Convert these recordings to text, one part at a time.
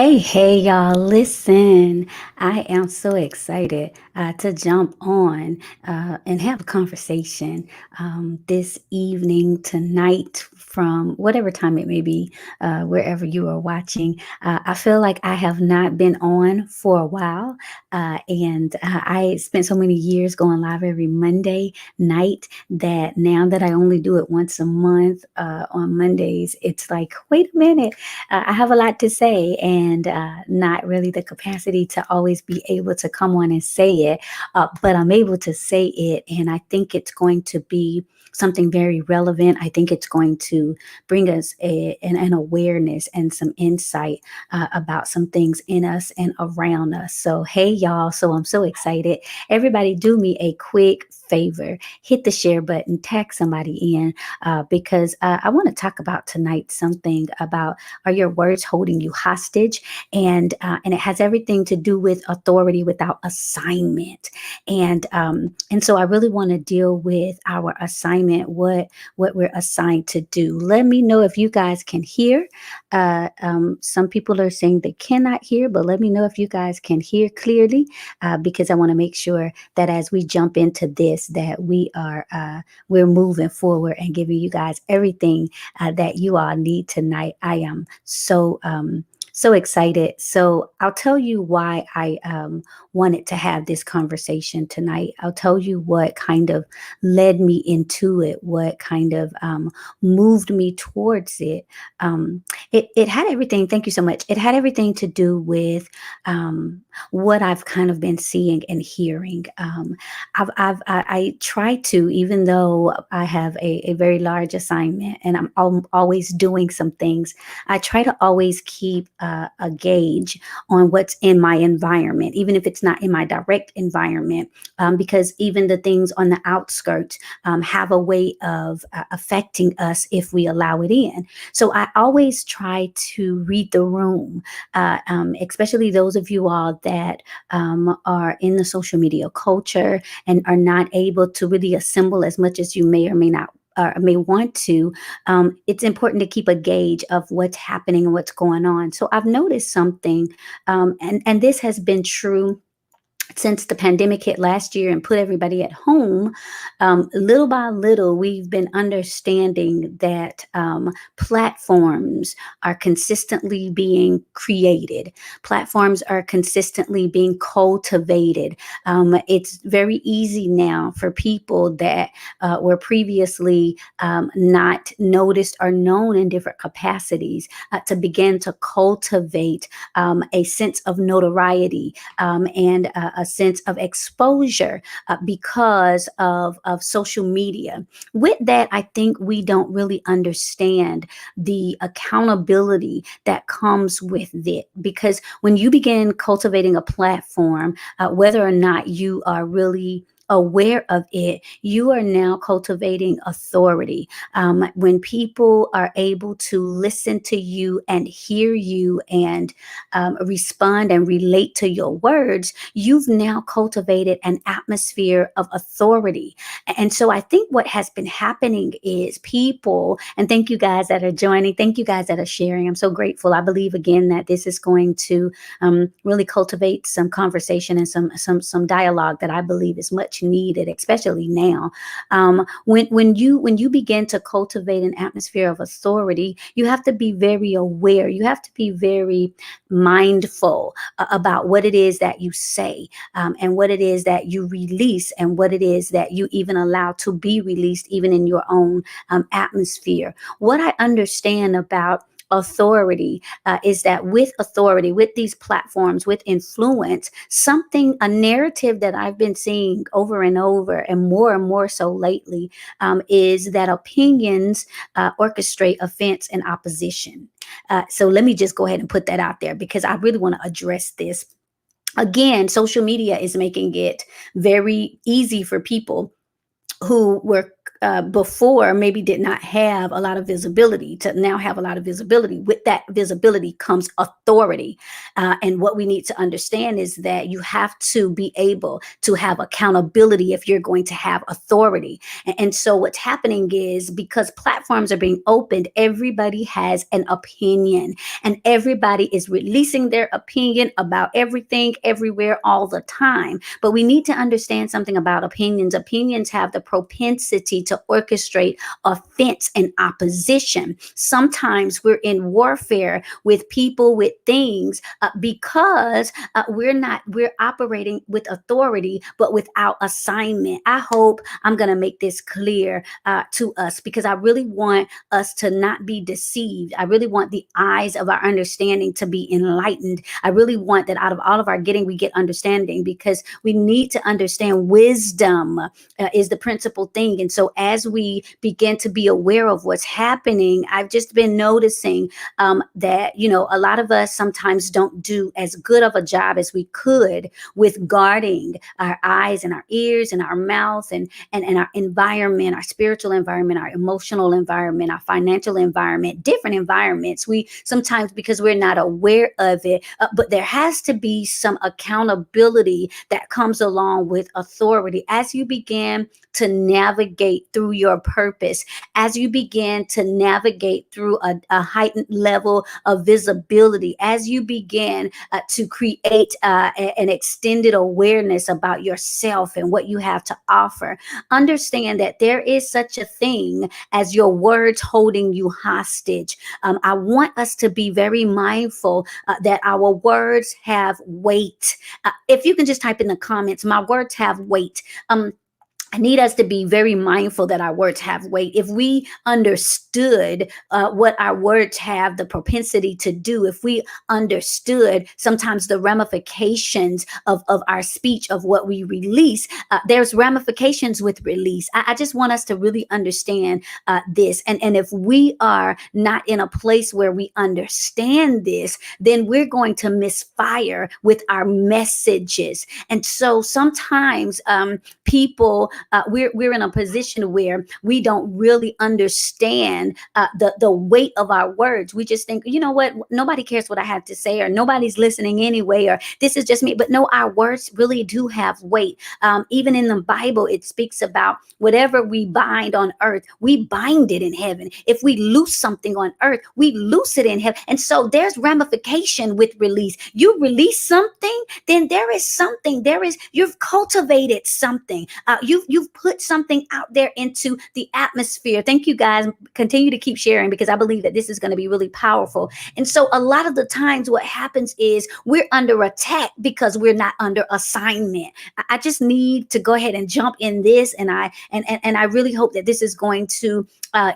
Hey, y'all, listen. I am so excited to jump on and have a conversation this evening, tonight, from whatever time it may be, wherever you are watching. I feel like I have not been on for a while, and I spent so many years going live every Monday night that now that I only do it once a month on Mondays, it's like, wait a minute, I have a lot to say and not really the capacity to always be able to come on and say it, but I'm able to say it. And I think it's going to be something very relevant. I think it's going to bring us an awareness and some insight about some things in us and around us. So, hey, y'all. So I'm so excited. Everybody, do me a quick favor, hit the share button, tag somebody in because I want to talk about tonight something about, are your words holding you hostage? And it has everything to do with authority without assignment. And so I really want to deal with our assignment, what we're assigned to do. Let me know if you guys can hear. Some people are saying they cannot hear, but let me know if you guys can hear clearly, because I want to make sure that as we jump into this, that we're moving forward and giving you guys everything that you all need tonight. I am so excited. So I'll tell you why I wanted to have this conversation tonight. I'll tell you what kind of led me into it, what kind of moved me towards it. It had everything. Thank you so much. It had everything to do with what I've kind of been seeing and hearing. I try to, even though I have a very large assignment and I'm always doing some things, I try to always keep a gauge on what's in my environment, even if it's not in my direct environment, because even the things on the outskirts have a way of affecting us if we allow it in. So I always try to read the room, especially those of you all that are in the social media culture and are not able to really assemble as much as you may or may not may want to. It's important to keep a gauge of what's happening and what's going on. So I've noticed something, and this has been true since the pandemic hit last year and put everybody at home. Little by little, we've been understanding that platforms are consistently being created. Platforms are consistently being cultivated. It's very easy now for people that were previously not noticed or known in different capacities to begin to cultivate a sense of notoriety, and a sense of exposure because of social media. With that, I think we don't really understand the accountability that comes with it. Because when you begin cultivating a platform, whether or not you are really aware of it, you are now cultivating authority. When people are able to listen to you and hear you and respond and relate to your words, you've now cultivated an atmosphere of authority. And so I think what has been happening is people, and thank you guys that are joining, thank you guys that are sharing. I'm so grateful. I believe again that this is going to really cultivate some conversation and some dialogue that I believe is much needed, especially now. When you begin to cultivate an atmosphere of authority, you have to be very aware. You have to be very mindful about what it is that you say, and what it is that you release, and what it is that you even allow to be released, even in your own atmosphere. What I understand about authority is that with authority, with these platforms, with influence, a narrative that I've been seeing over and more so lately, is that opinions orchestrate offense and opposition. So let me just go ahead and put that out there because I really want to address this. Again, social media is making it very easy for people who were before maybe did not have a lot of visibility to now have a lot of visibility. With that visibility comes authority. And what we need to understand is that you have to be able to have accountability if you're going to have authority. And so what's happening is, because platforms are being opened, everybody has an opinion, and everybody is releasing their opinion about everything, everywhere, all the time. But we need to understand something about opinions. Opinions have the propensity to orchestrate offense and opposition. Sometimes we're in warfare with people, with things, because we're operating with authority, but without assignment. I hope I'm going to make this clear to us, because I really want us to not be deceived. I really want the eyes of our understanding to be enlightened. I really want that out of all of our getting, we get understanding, because we need to understand wisdom is the principal thing. And so as we begin to be aware of what's happening, I've just been noticing that, a lot of us sometimes don't do as good of a job as we could with guarding our eyes and our ears and our mouth and our environment, our spiritual environment, our emotional environment, our financial environment, different environments. We sometimes, because we're not aware of it, but there has to be some accountability that comes along with authority as you begin to navigate through your purpose, as you begin to navigate through a heightened level of visibility, as you begin to create an extended awareness about yourself and what you have to offer. Understand that there is such a thing as your words holding you hostage. I want us to be very mindful that our words have weight. If you can just type in the comments, my words have weight. I need us to be very mindful that our words have weight. If we understood what our words have the propensity to do, if we understood sometimes the ramifications of our speech, of what we release, there's ramifications with release. I just want us to really understand this. And if we are not in a place where we understand this, then we're going to misfire with our messages. And so sometimes people, we're in a position where we don't really understand the weight of our words. We just think, you know what, nobody cares what I have to say, or nobody's listening anyway, or this is just me. But no, our words really do have weight. Even in the Bible, it speaks about whatever we bind on earth, we bind it in heaven. If we loose something on earth, we loose it in heaven. And so there's ramification with release. You release something, then you've cultivated something. You've put something out there into the atmosphere. Thank you guys. Continue to keep sharing, because I believe that this is going to be really powerful. And so a lot of the times what happens is we're under attack because we're not under assignment. I just need to go ahead and jump in this. And I really hope that this is going to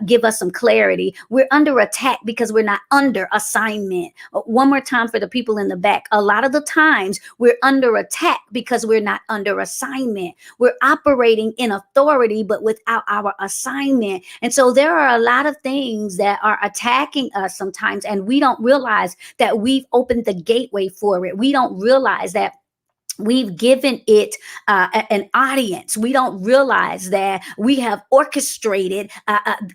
give us some clarity. We're under attack because we're not under assignment. One more time for the people in the back. A lot of the times we're under attack because we're not under assignment. We're operating in authority, but without our assignment. And so there are a lot of things that are attacking us sometimes, and we don't realize that we've opened the gateway for it. We don't realize that we've given it an audience. We don't realize that we have orchestrated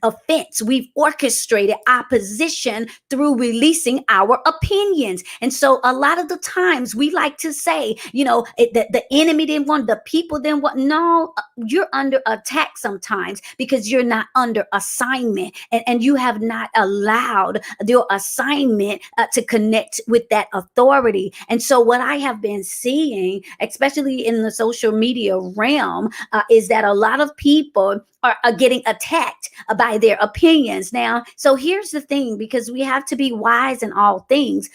offense. We've orchestrated opposition through releasing our opinions. And so a lot of the times we like to say, the enemy didn't want, the people didn't want. No, you're under attack sometimes because you're not under assignment, and you have not allowed your assignment to connect with that authority. And so what I have been seeing, especially in the social media realm, is that a lot of people are getting attacked by their opinions. Now, so here's the thing, because we have to be wise in all things.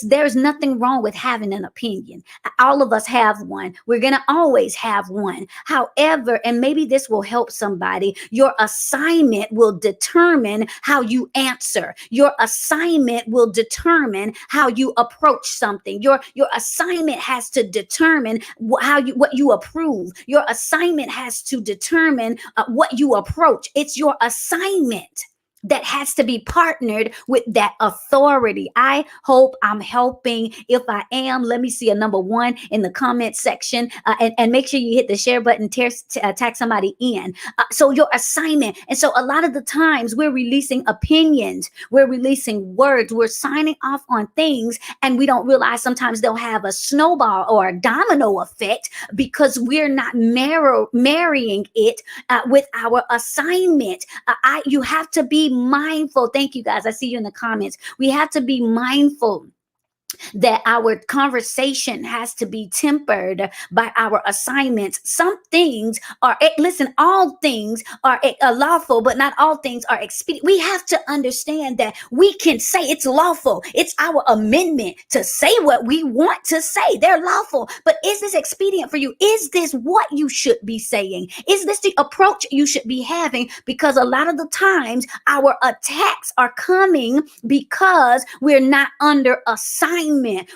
There's nothing wrong with having an opinion. All of us have one. We're going to always have one. However, and maybe this will help somebody, your assignment will determine how you answer. Your assignment will determine how you approach something. Your assignment has to determine what you approve. Your assignment has to determine what you approach. It's your assignment. that has to be partnered with that authority. I hope I'm helping. If I am, let me see a number one in the comment section, and make sure you hit the share button, tag somebody in. So your assignment. And so a lot of the times we're releasing opinions, we're releasing words, we're signing off on things, and we don't realize sometimes they'll have a snowball or a domino effect because we're not marrying it with our assignment. You have to be mindful. Thank you guys. I see you in the comments. We have to be mindful that our conversation has to be tempered by our assignments. Some things are, listen, all things are lawful, but not all things are expedient. We have to understand that we can say it's lawful. It's our amendment to say what we want to say. They're lawful, but is this expedient for you? Is this what you should be saying? Is this the approach you should be having? Because a lot of the times our attacks are coming because we're not under assignment.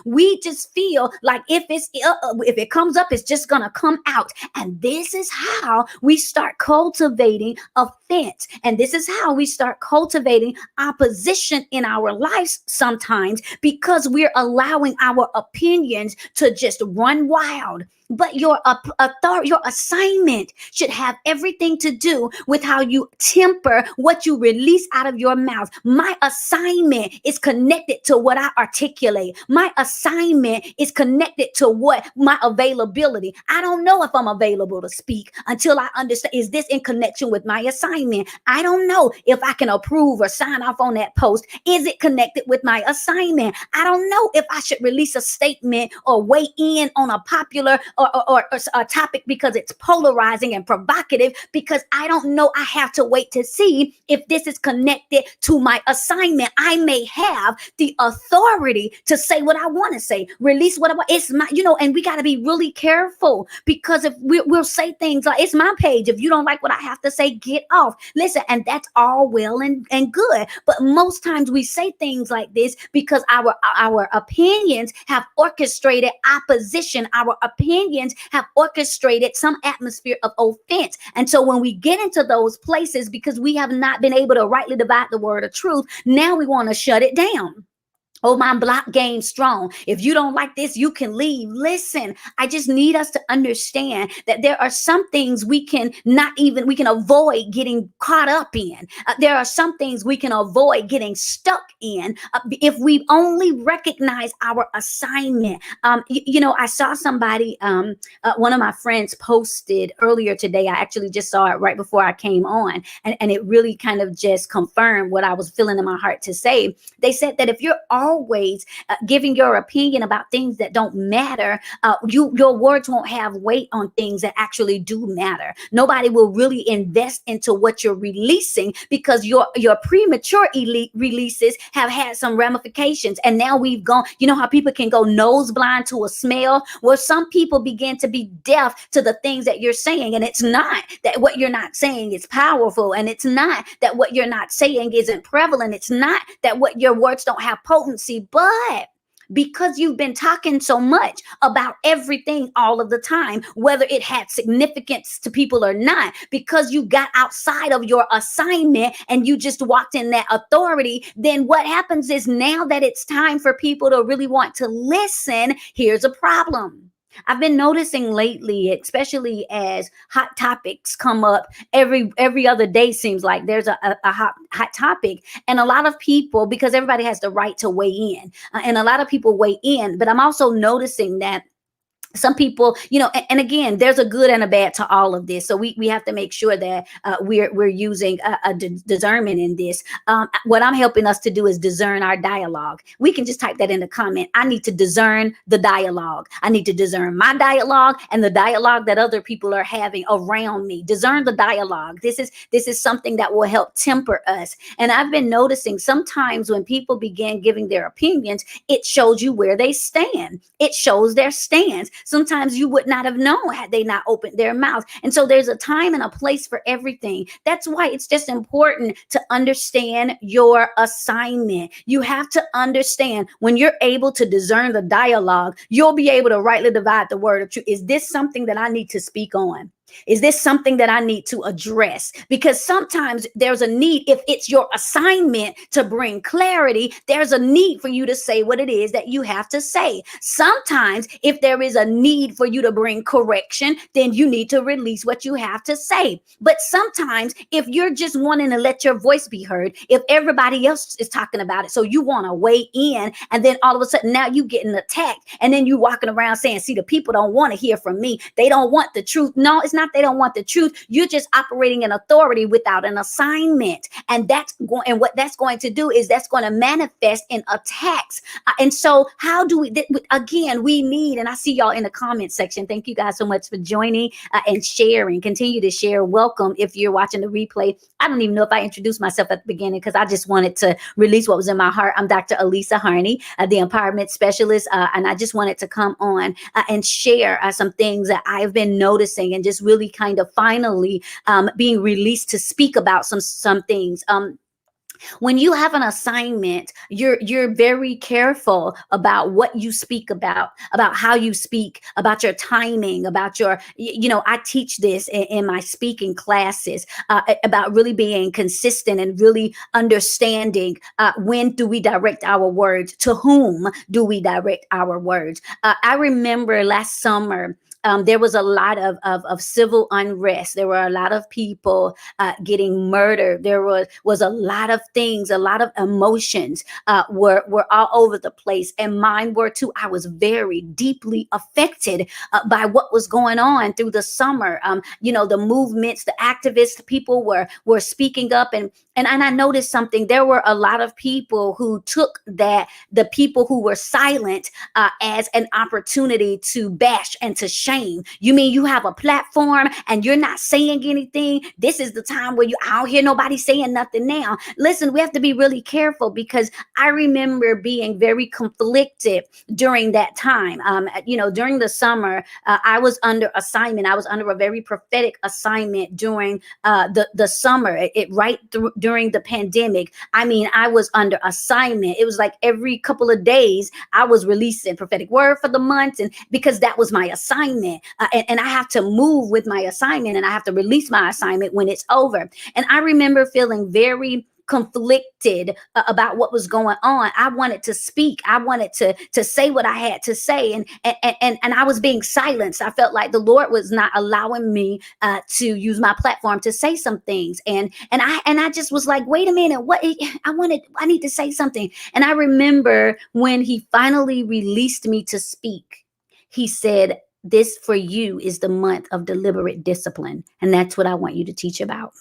We just feel like if it comes up, it's just gonna come out. And this is how we start cultivating offense. And this is how we start cultivating opposition in our lives sometimes, because we're allowing our opinions to just run wild. But your authority, your assignment should have everything to do with how you temper what you release out of your mouth. My assignment is connected to what I articulate. My assignment is connected to what my availability. I don't know if I'm available to speak until I understand, is this in connection with my assignment? I don't know if I can approve or sign off on that post. Is it connected with my assignment? I don't know if I should release a statement or weigh in on a popular or a topic because it's polarizing and provocative, because I don't know. I have to wait to see if this is connected to my assignment. I may have the authority to say what I want to say, release what I want. It's my, and we got to be really careful, because if we'll say things like, it's my page. If you don't like what I have to say, get off. Listen, and that's all well and good. But most times we say things like this because our opinions have orchestrated opposition. Our opinions have orchestrated some atmosphere of offense. And so when we get into those places, because we have not been able to rightly divide the word of truth, now we want to shut it down. Oh, my block game strong. If you don't like this, you can leave. Listen, I just need us to understand that there are some things we can avoid getting caught up in. There are some things we can avoid getting stuck in if we only recognize our assignment. I saw somebody, one of my friends posted earlier today. I actually just saw it right before I came on, and it really kind of just confirmed what I was feeling in my heart to say. They said that if you're always giving your opinion about things that don't matter, your words won't have weight on things that actually do matter. Nobody will really invest into what you're releasing, because your premature releases have had some ramifications. And now we've gone, how people can go nose blind to a smell? Well, some people begin to be deaf to the things that you're saying. And it's not that what you're not saying is powerful, and it's not that what you're not saying isn't prevalent. It's not that what your words don't have potency, but because you've been talking so much about everything all of the time, whether it had significance to people or not, because you got outside of your assignment and you just walked in that authority, then what happens is, now that it's time for people to really want to listen, here's a problem. I've been noticing lately, especially as hot topics come up every other day, seems like there's a hot topic. And a lot of people, because everybody has the right to weigh in, and a lot of people weigh in, but I'm also noticing that some people, and again, there's a good and a bad to all of this. So we have to make sure that we're using a discernment in this. What I'm helping us to do is discern our dialogue. We can just type that in the comment. I need to discern the dialogue. I need to discern my dialogue and the dialogue that other people are having around me. Discern the dialogue. This is something that will help temper us. And I've been noticing sometimes when people begin giving their opinions, it shows you where they stand. It shows their stance. Sometimes you would not have known had they not opened their mouth. And so there's a time and a place for everything. That's why it's just important to understand your assignment. You have to understand, when you're able to discern the dialogue, you'll be able to rightly divide the word of truth. Is this something that I need to speak on? Is this something that I need to address? Because sometimes there's a need, if it's your assignment to bring clarity, there's a need for you to say what it is that you have to say. Sometimes, if there is a need for you to bring correction, then you need to release what you have to say. But sometimes, if you're just wanting to let your voice be heard, if everybody else is talking about it, so you want to weigh in, and then all of a sudden now you getting attacked, and then you walking around saying, see, the people don't want to hear from me. They don't want the truth. No, it's not they don't want the truth. You're just operating in authority without an assignment. And what that's going to do is that's going to manifest in attacks. And so how do we, again, we need, and I see y'all in the comment section. Thank you guys so much for joining and sharing. Continue to share. Welcome if you're watching the replay. I don't even know if I introduced myself at the beginning because I just wanted to release what was in my heart. I'm Dr. Elisa Harney, the empowerment specialist, and I just wanted to come on and share some things that I've been noticing and just really kind of finally being released to speak about some things. When you have an assignment, you're very careful about what you speak about how you speak, about your timing, about your, I teach this in my speaking classes about really being consistent and really understanding when do we direct our words, to whom do we direct our words. I remember last summer, there was a lot of civil unrest. There were a lot of people getting murdered. There was a lot of things, a lot of emotions were all over the place, and mine were too. I was very deeply affected by what was going on through the summer. The movements, the activists, the people were speaking up, and I noticed something. There were a lot of people who took that the people who were silent as an opportunity to bash and to shame. You mean you have a platform and you're not saying anything? This is the time where I don't hear nobody saying nothing now. Listen, we have to be really careful, because I remember being very conflicted during that time. During the summer, I was under assignment. I was under a very prophetic assignment during the summer, during the pandemic. I mean, I was under assignment. It was like every couple of days I was releasing prophetic word for the month, and because that was my assignment. And I have to move with my assignment, and I have to release my assignment when it's over. And I remember feeling very conflicted about what was going on. I wanted to speak. I wanted to say what I had to say, and I was being silenced. I felt like the Lord was not allowing me to use my platform to say some things, and I just was like, wait a minute, what I need to say something. And I remember when He finally released me to speak, He said, this for you is the month of deliberate discipline, and that's what I want you to teach about.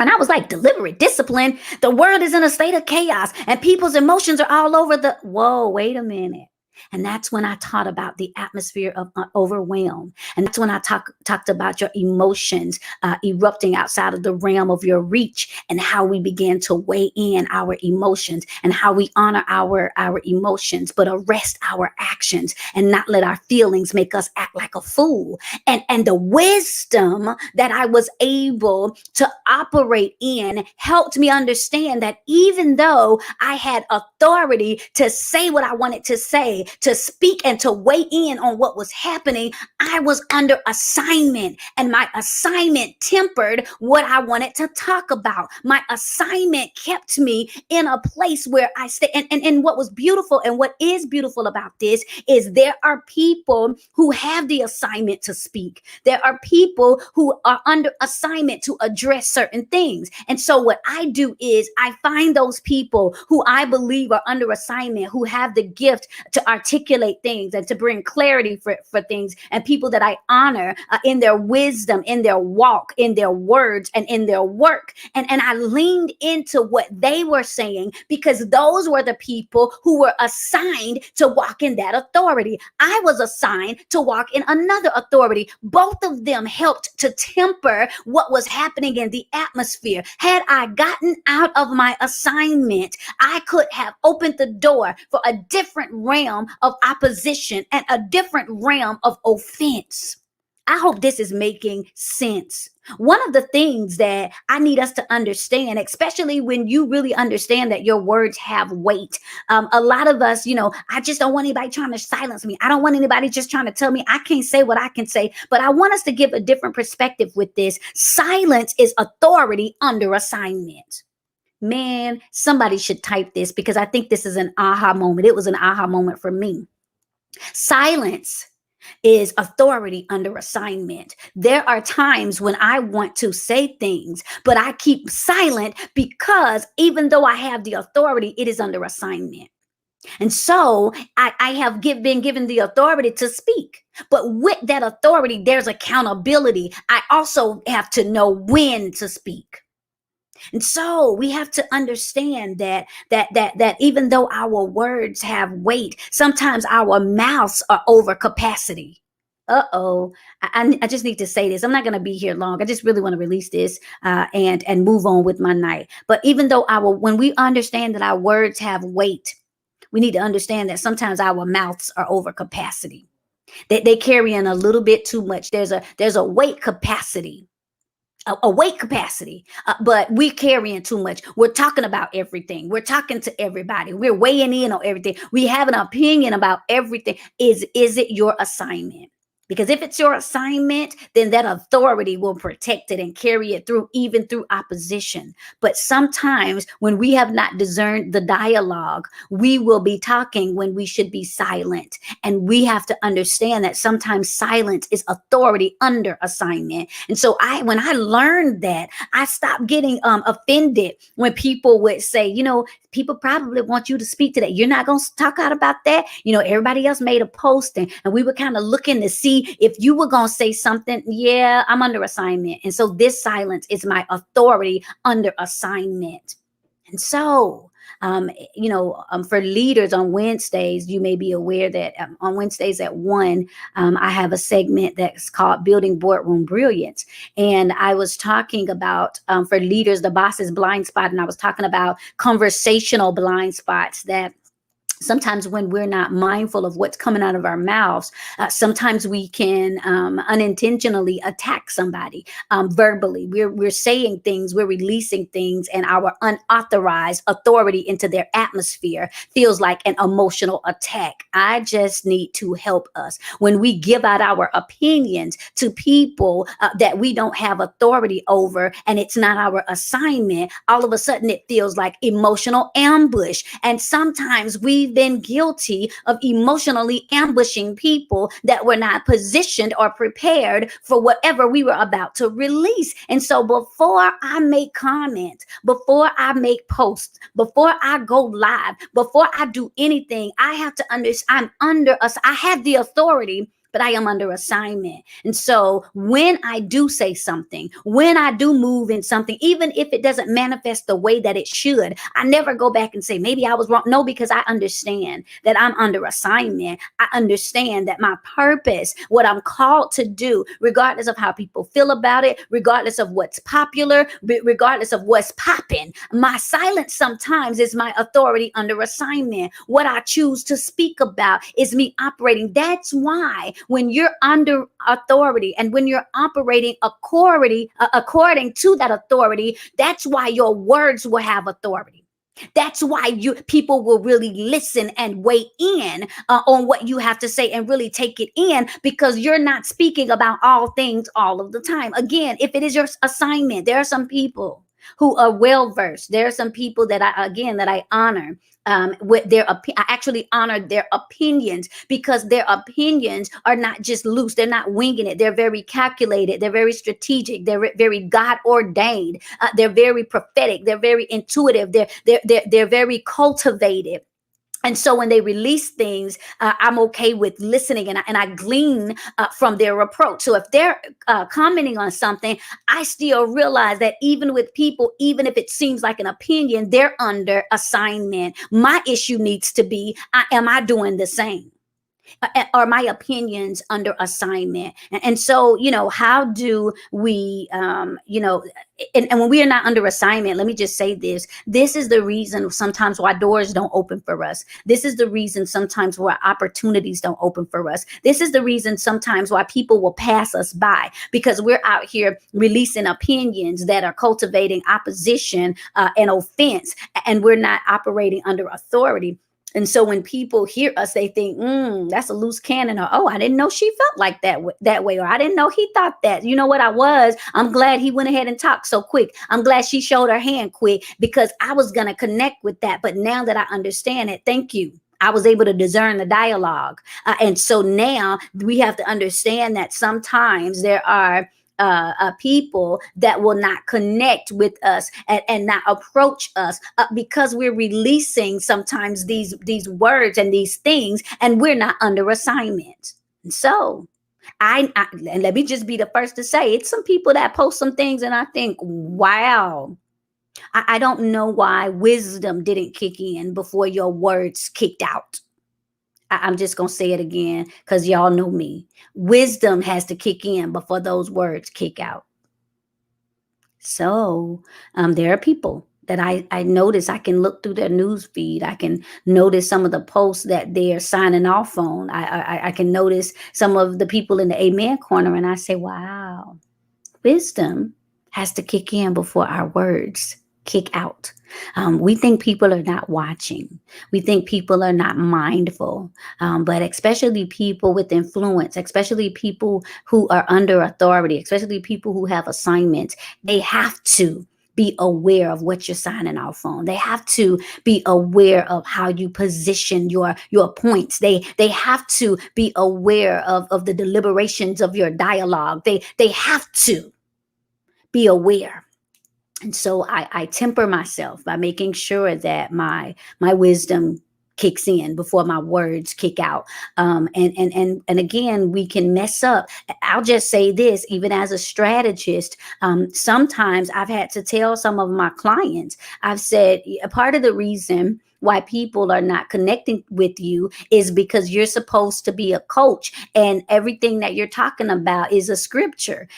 And I was like, deliberate discipline? The world is in a state of chaos and people's emotions are all over whoa, wait a minute. And that's when I taught about the atmosphere of overwhelm. And that's when I talked about your emotions erupting outside of the realm of your reach, and how we began to weigh in our emotions, and how we honor our emotions, but arrest our actions and not let our feelings make us act like a fool. And the wisdom that I was able to operate in helped me understand that even though I had authority to say what I wanted to say, to speak and to weigh in on what was happening, I was under assignment, and my assignment tempered what I wanted to talk about. My assignment kept me in a place where I stay. And what was beautiful, and what is beautiful about this, is there are people who have the assignment to speak. There are people who are under assignment to address certain things. And so what I do is I find those people who I believe are under assignment, who have the gift to articulate things and to bring clarity for things, and people that I honor in their wisdom, in their walk, in their words, and in their work. And I leaned into what they were saying, because those were the people who were assigned to walk in that authority. I was assigned to walk in another authority. Both of them helped to temper what was happening in the atmosphere. Had I gotten out of my assignment, I could have opened the door for a different realm of opposition and a different realm of offense. I hope this is making sense. One of the things that I need us to understand, especially when you really understand that your words have weight. A lot of us, I just don't want anybody trying to silence me. I don't want anybody just trying to tell me I can't say what I can say. But I want us to give a different perspective with this. Silence is authority under assignment. Man, somebody should type this because I think this is an aha moment. It was an aha moment for me. Silence is authority under assignment. There are times when I want to say things, but I keep silent because even though I have the authority, it is under assignment. And so I have been given the authority to speak. But with that authority, there's accountability. I also have to know when to speak. And so we have to understand that even though our words have weight, sometimes our mouths are over capacity. Uh-oh. I just need to say this. I'm not going to be here long. I just really want to release this and move on with my night. But even though when we understand that our words have weight, we need to understand that sometimes our mouths are over capacity. They carry in a little bit too much. There's a weight capacity, a weight capacity, but we're carrying too much. We're talking about everything. We're talking to everybody. We're weighing in on everything. We have an opinion about everything. Is it your assignment? Because if it's your assignment, then that authority will protect it and carry it through, even through opposition. But sometimes when we have not discerned the dialogue, we will be talking when we should be silent. And we have to understand that sometimes silence is authority under assignment. And so when I learned that, I stopped getting offended when people would say, people probably want you to speak today. You're not going to talk out about that. Everybody else made a post and we were kind of looking to see if you were going to say something. Yeah, I'm under assignment. And so this silence is my authority under assignment. And so, for leaders on Wednesdays, you may be aware that on Wednesdays at 1, I have a segment that's called Building Boardroom Brilliance. And I was talking about, for leaders, the boss's blind spot. And I was talking about conversational blind spots that sometimes when we're not mindful of what's coming out of our mouths, sometimes we can unintentionally attack somebody verbally. We're saying things, we're releasing things, and our unauthorized authority into their atmosphere feels like an emotional attack. I just need to help us. When we give out our opinions to people that we don't have authority over, and it's not our assignment, all of a sudden it feels like emotional ambush. And sometimes we've been guilty of emotionally ambushing people that were not positioned or prepared for whatever we were about to release. And so before I make comments, before I make posts, before I go live, before I do anything, I have to understand I have the authority, but I am under assignment. And so when I do say something, when I do move in something, even if it doesn't manifest the way that it should, I never go back and say, maybe I was wrong. No, because I understand that I'm under assignment. I understand that my purpose, what I'm called to do, regardless of how people feel about it, regardless of what's popular, regardless of what's popping, my silence sometimes is my authority under assignment. What I choose to speak about is me operating. That's why when you're under authority and when you're operating according to that authority, that's why your words will have authority. That's why people will really listen and weigh in on what you have to say and really take it in, because you're not speaking about all things all of the time. Again, if it is your assignment, there are some people who are well versed. There are some people that I honor. With I actually honor their opinions, because their opinions are not just loose. They're not winging it. They're very calculated. They're very strategic. They're very God ordained. They're very prophetic. They're very intuitive. They're very cultivated. And so when they release things, I'm okay with listening, and I glean from their approach. So if they're commenting on something, I still realize that even with people, even if it seems like an opinion, they're under assignment. My issue needs to be, am I doing the same? Are my opinions under assignment? And so, how do we, and when we are not under assignment, let me just say this is the reason sometimes why doors don't open for us. This is the reason sometimes why opportunities don't open for us. This is the reason sometimes why people will pass us by, because we're out here releasing opinions that are cultivating opposition and offense, and we're not operating under authority. And so when people hear us, they think, that's a loose cannon, or, oh, I didn't know she felt like that way, or I didn't know he thought that. You know what I was? I'm glad he went ahead and talked so quick. I'm glad she showed her hand quick, because I was going to connect with that. But now that I understand it, thank you. I was able to discern the dialogue. And so now we have to understand that sometimes there are people that will not connect with us, and not approach us, because we're releasing sometimes these words and these things, and we're not under assignment. And so and let me just be the first to say, it's some people that post some things and I think, wow, I don't know why wisdom didn't kick in before your words kicked out. I'm just going to say it again, because y'all know me. Wisdom has to kick in before those words kick out. So there are people that I notice. I can look through their news feed. I can notice some of the posts that they're signing off on. I can notice some of the people in the amen corner, and I say, wow, wisdom has to kick in before our words kick out. We think people are not watching. We think people are not mindful. But especially people with influence, especially people who are under authority, especially people who have assignments, they have to be aware of what you're signing off on. They have to be aware of how you position your points. They have to be aware of the deliberations of your dialogue. They have to be aware. And so I temper myself by making sure that my wisdom kicks in before my words kick out. And again, we can mess up. I'll just say this, even as a strategist, sometimes I've had to tell some of my clients, I've said, a part of the reason why people are not connecting with you is because you're supposed to be a coach, and everything that you're talking about is a scripture.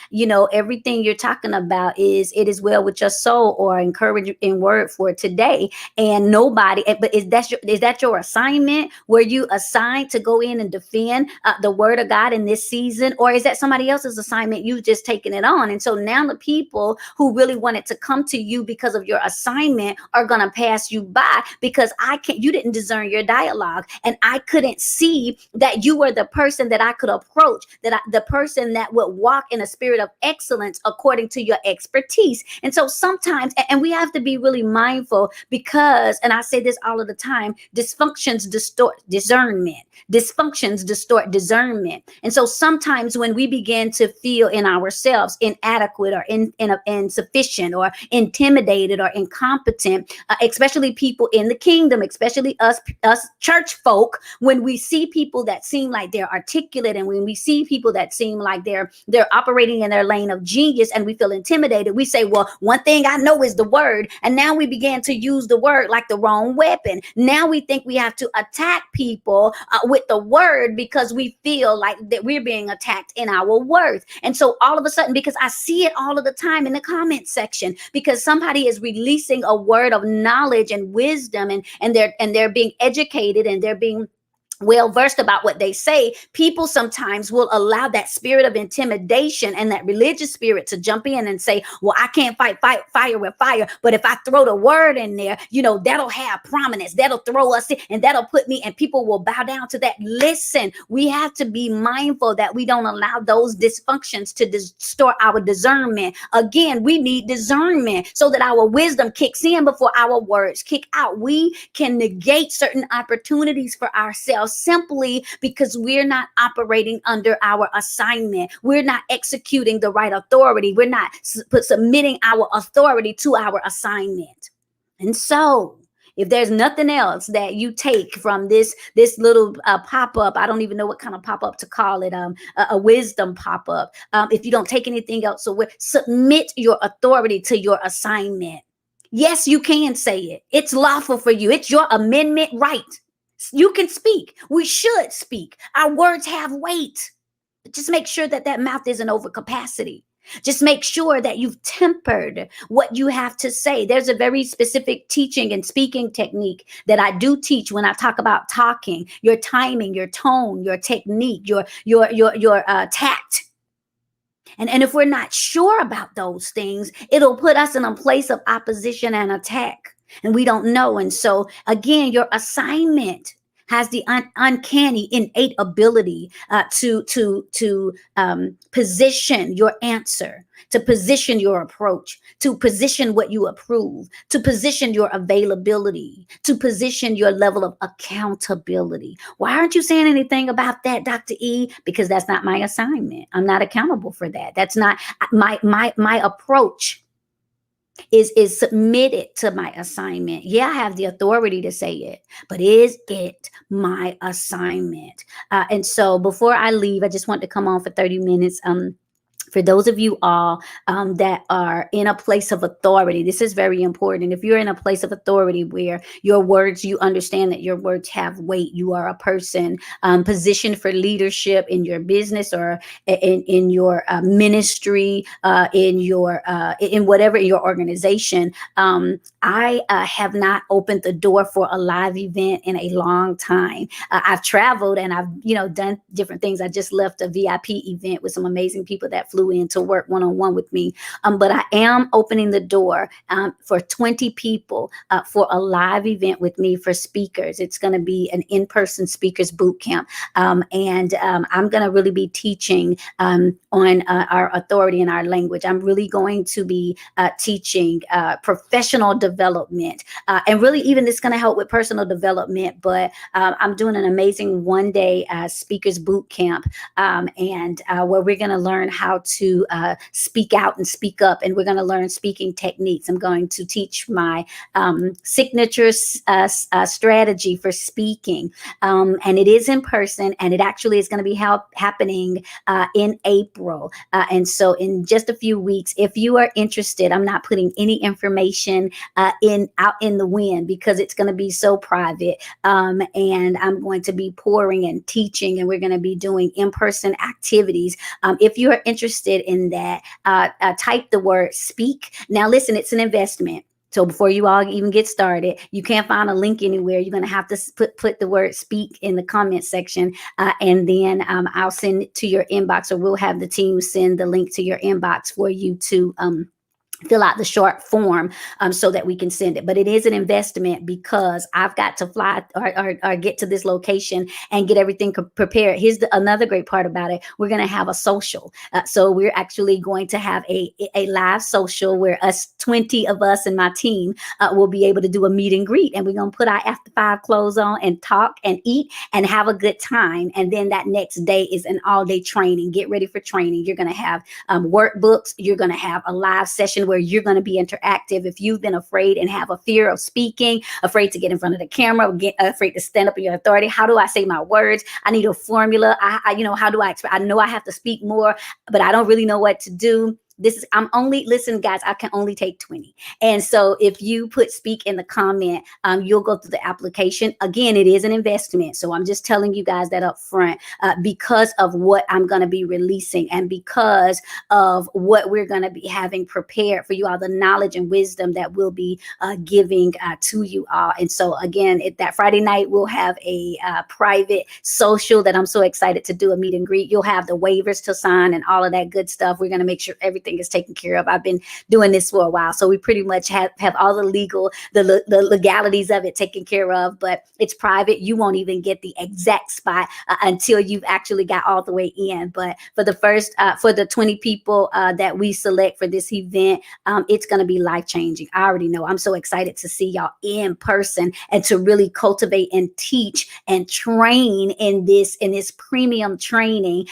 Everything you're talking about is, it is well with your soul, or encourage in word for today. And nobody, but is that your assignment? Were you assigned to go in and defend the word of God in this season, or is that somebody else's assignment? You just taking it on. And so now the people who really wanted to come to you because of your assignment are going to pass you by, because you didn't discern your dialogue, and I couldn't see that you were the person that I could approach, the person that would walk in a spirit of excellence according to your expertise. And so sometimes, and we have to be really mindful, because, and I say this all of the time, dysfunctions distort discernment. Dysfunctions distort discernment. And so sometimes when we begin to feel in ourselves inadequate, or insufficient, or intimidated, or incompetent, especially people in the kingdom, especially us church folk, when we see people that seem like they're articulate, and when we see people that seem like they're operating in their lane of genius, and we feel intimidated, we say, well, one thing I know is the word. And now we began to use the word like the wrong weapon. Now we think we have to attack people with the word, because we feel like that we're being attacked in our worth. And so all of a sudden, because I see it all of the time in the comment section, because somebody is releasing a word of knowledge and wisdom, and they're being educated, and they're being well versed about what they say, people sometimes will allow that spirit of intimidation and that religious spirit to jump in and say, well, I can't fight fire with fire, but if I throw the word in there, that'll have prominence, that'll throw us in, and that'll put me, and people will bow down to that. Listen, we have to be mindful that we don't allow those dysfunctions to distort our discernment. Again, we need discernment so that our wisdom kicks in before our words kick out. We can negate certain opportunities for ourselves simply because we're not operating under our assignment. We're not executing the right authority. We're not submitting our authority to our assignment. And so, if there's nothing else that you take from this little pop-up, I don't even know what kind of pop-up to call it, a wisdom pop-up. If you don't take anything else, so submit your authority to your assignment. Yes, you can say it. It's lawful for you. It's your amendment right. You can speak. We should speak. Our words have weight. Just make sure that that mouth isn't over capacity. Just make sure that you've tempered what you have to say. There's a very specific teaching and speaking technique that I do teach when I talk about talking, your timing, your tone, your technique, your tact. And if we're not sure about those things, it'll put us in a place of opposition and attack. And we don't know. And so, again, your assignment has the uncanny, innate ability to position your answer, to position your approach, to position what you approve, to position your availability, to position your level of accountability. Why aren't you saying anything about that, Dr. E? Because that's not my assignment. I'm not accountable for that. That's not my approach is submitted to my assignment. Yeah, I have the authority to say it, but is it my assignment? And so before I leave, I just want to come on for 30 minutes. For those of you all that are in a place of authority, this is very important. If you're in a place of authority where your words, you understand that your words have weight, you are a person positioned for leadership in your business or in your ministry, in whatever in your organization. I have not opened the door for a live event in a long time. I've traveled and I've done different things. I just left a VIP event with some amazing people that flew in to work one-on-one with me. But I am opening the door for 20 people for a live event with me for speakers. It's going to be an in-person speakers boot camp. And I'm going to really be teaching on our authority and our language. I'm really going to be teaching professional development. And really even this is going to help with personal development. But I'm doing an amazing one-day speakers boot camp and where we're going to learn how to speak out and speak up, and we're going to learn speaking techniques. I'm going to teach my signature strategy for speaking, and it is in person, and it actually is going to be happening in April. And so in just a few weeks, if you are interested, I'm not putting any information out in the wind because it's going to be so private, and I'm going to be pouring and teaching, and we're going to be doing in-person activities. If you are interested in that, type the word speak. Now, listen, it's an investment. So before you all even get started, you can't find a link anywhere. You're going to have to put the word speak in the comment section. And then I'll send it to your inbox, or we'll have the team send the link to your inbox for you to fill out the short form so that we can send it. But it is an investment because I've got to fly or get to this location and get everything prepared. Here's another great part about it. We're going to have a social. So we're actually going to have a live social where 20 of us and my team will be able to do a meet and greet. And we're going to put our after 5 clothes on and talk and eat and have a good time. And then that next day is an all day training. Get ready for training. You're going to have workbooks. You're going to have a live session where you're going to be interactive. If you've been afraid and have a fear of speaking, afraid to get in front of the camera, afraid to stand up in your authority, how do I say my words? I need a formula. How do I expect? I know I have to speak more, but I don't really know what to do. Listen, guys, I can only take 20. And so if you put speak in the comment, you'll go through the application. Again, it is an investment. So I'm just telling you guys that up front because of what I'm going to be releasing and because of what we're going to be having prepared for you all, the knowledge and wisdom that we'll be giving to you all. And so again, that Friday night, we'll have a private social that I'm so excited to do a meet and greet. You'll have the waivers to sign and all of that good stuff. We're going to make sure everything is taken care of. I've been doing this for a while, so we pretty much have all the legalities of it taken care of, but it's private. You won't even get the exact spot until you've actually got all the way in. But for the 20 people that we select for this event, it's going to be life-changing. I already know. I'm so excited to see y'all in person and to really cultivate and teach and train in this premium training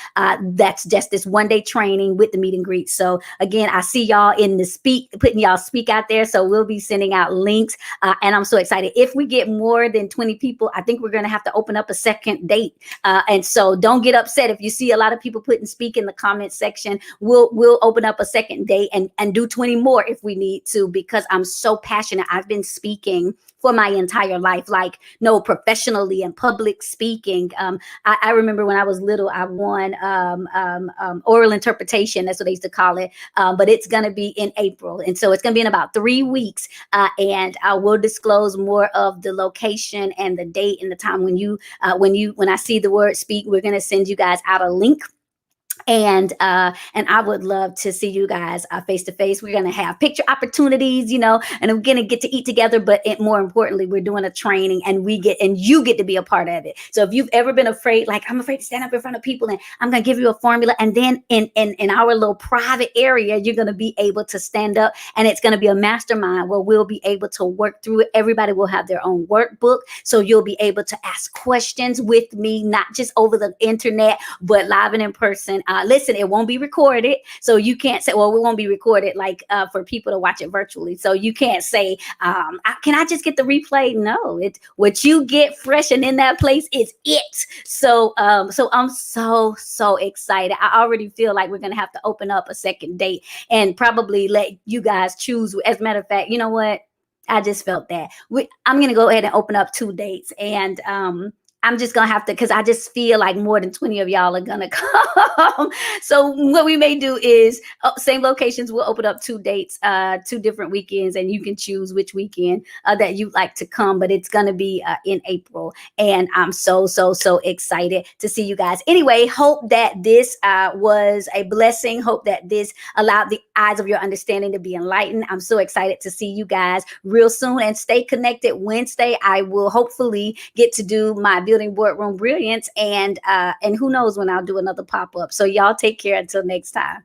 that's just this one-day training with the meet and greet. So again, I see y'all in the putting y'all speak out there. So we'll be sending out links. And I'm so excited. If we get more than 20 people, I think we're going to have to open up a second date. And so don't get upset if you see a lot of people putting speak in the comment section. We'll open up a second date and do 20 more if we need to, because I'm so passionate. I've been speaking for my entire life, like no, professionally and public speaking. I remember when I was little, I won oral interpretation. That's what they used to call it. But it's going to be in April. And so it's going to be in about 3 weeks. And I will disclose more of the location and the date and the time when I see the word speak. We're going to send you guys out a link, and I would love to see you guys face to face. We're gonna have picture opportunities, and we're gonna get to eat together. But more importantly, we're doing a training, and you get to be a part of it. So if you've ever been afraid, like I'm afraid to stand up in front of people, and I'm gonna give you a formula, and then in our little private area, you're gonna be able to stand up, and it's gonna be a mastermind where we'll be able to work through it. Everybody will have their own workbook, so you'll be able to ask questions with me, not just over the internet, but live and in person. Listen, it won't be recorded, so you can't say, well, we won't be recorded like for people to watch it virtually. So you can't say, can I just get the replay? No, it's what you get fresh and in that place is it. So I'm so excited. I already feel like we're gonna have to open up a second date and probably let you guys choose. As a matter of fact, you know what? I just felt that I'm gonna go ahead and open up 2 dates, and I'm just gonna have to, because I just feel like more than 20 of y'all are gonna come. So what we may do is same locations. We'll open up 2 dates, 2 different weekends, and you can choose which weekend that you'd like to come. But it's gonna be in April, and I'm so excited to see you guys. Anyway, hope that this was a blessing. Hope that this allowed the eyes of your understanding to be enlightened. I'm so excited to see you guys real soon, and stay connected. Wednesday, I will hopefully get to do my Building Boardroom Brilliance, and who knows when I'll do another pop-up. So y'all take care until next time.